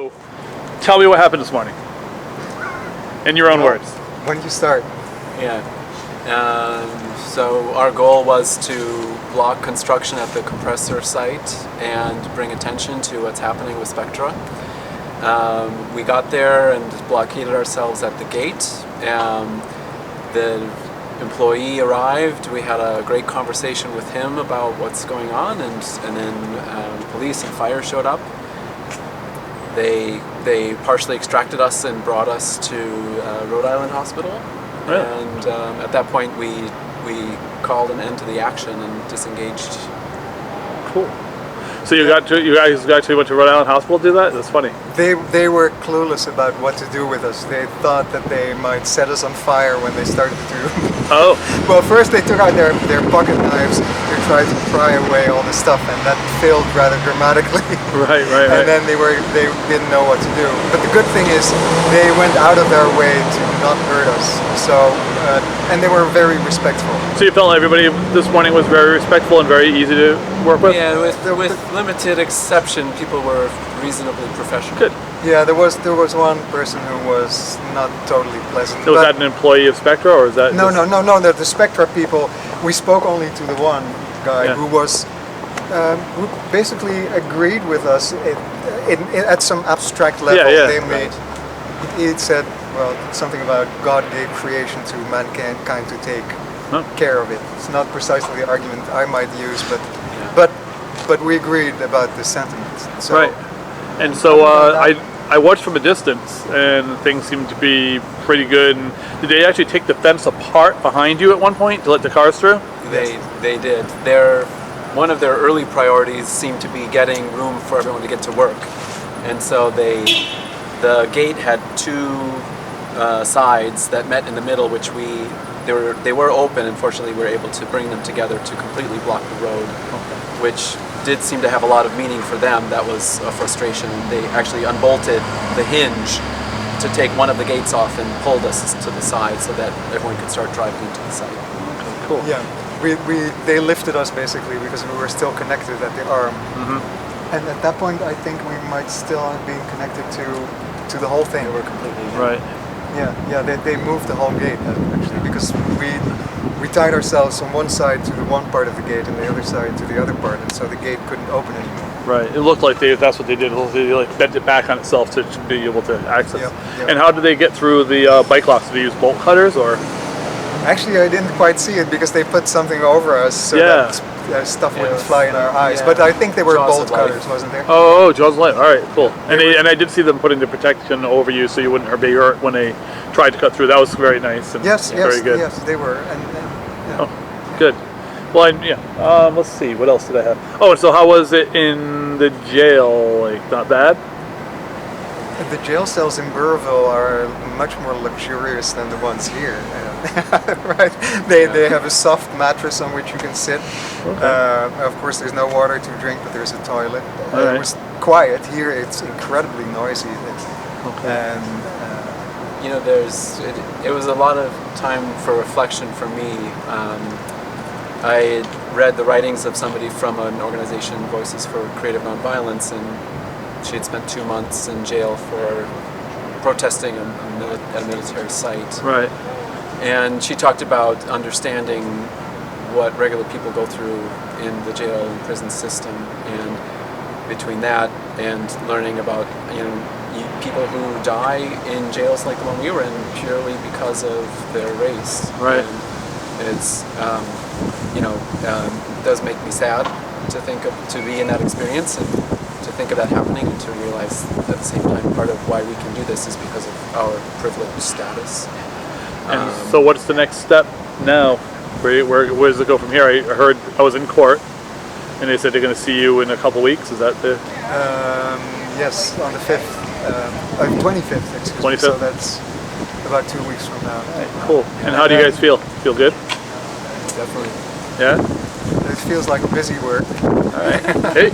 So, tell me what happened this morning. In your own words. When did you start? Yeah. So our goal was to block construction at the compressor site and bring attention to what's happening with Spectra. We got there and blockaded ourselves at the gate. The employee arrived. We had a great conversation with him about what's going on, and then police and fire showed up. They partially extracted us and brought us to Rhode Island Hospital. Really? And at that point we called an end to the action and disengaged. Cool. So you guys actually went to Rhode Island Hospital to do that? That's funny. They were clueless about what to do with us. They thought that they might set us on fire when they started to. Oh. Well, first they took out their pocket knives. They tried to pry away all the stuff, and that failed rather dramatically. Right. And then they didn't know what to do. But the good thing is they went out of their way to not hurt us. So and they were very respectful. So you felt everybody this morning was very respectful and very easy to work with? Yeah, with limited exception, people were reasonably professional. Good. Yeah, there was one person who was not totally pleasant. So was that an employee of Spectra, or is that? No. The Spectra people. We spoke only to the one guy who was, who basically agreed with us at some abstract level. They made. He said, well, something about God gave creation to mankind to take care of it. It's not precisely the argument I might use, but we agreed about the sentiment. So, right. And so I watched from a distance, and things seemed to be pretty good. And did they actually take the fence apart behind you at one point to let the cars through? They did. One of their early priorities seemed to be getting room for everyone to get to work, and so the gate had two sides that met in the middle, which they were open. Unfortunately, we were able to bring them together to completely block the road, which did seem to have a lot of meaning for them. That was a frustration. They actually unbolted the hinge to take one of the gates off and pulled us to the side so that everyone could start driving into the site. Okay, cool. Yeah, they lifted us basically because we were still connected at the arm. And at that point, I think we might still have been connected to the whole thing. They were completely right. Yeah. They moved the whole gate actually because we tied ourselves on one side to the one part of the gate and the other side to the other part, and so the gate couldn't open anymore. Right. It looked like that's what they did. They like bent it back on itself to be able to access. Yep. And how did they get through the bike locks? Did they use bolt cutters or? Actually, I didn't quite see it because they put something over us so that stuff wouldn't fly in our eyes. But I think they were bolt cutters, wasn't there? Oh, jaws of life. All right, cool. And I did see them putting the protection over you so you wouldn't be hurt when they tried to cut through. That was very nice. And very good. Yes, they were. Oh, good. Well, let's see. What else did I have? Oh, and so how was it in the jail? Like, not bad? The jail cells in Burrville are much more luxurious than the ones here. Right? They have a soft mattress on which you can sit. Okay. Of course, there's no water to drink, but there's a toilet. It was quiet. Here, it's incredibly noisy. And it was a lot of time for reflection for me. I read the writings of somebody from an organization, Voices for Creative Nonviolence, and she had spent 2 months in jail for protesting at a military site. Right. And she talked about understanding what regular people go through in the jail and prison system, and between that and learning about people who die in jails like the one we were in purely because of their race. Right. And it's does make me sad to be in that experience and to think of that happening, and to realize at the same time part of why we can do this is because of our privileged status. And so what's the next step now? Where does it go from here? I heard I was in court and they said they're going to see you in a couple weeks. Is that the? Yes, on the 5th, 25th, excuse 25th? Me. So that's about 2 weeks from now. Right, cool. And how do you guys feel? Feel good? Definitely. Yeah? It feels like busy work. All right. Hey.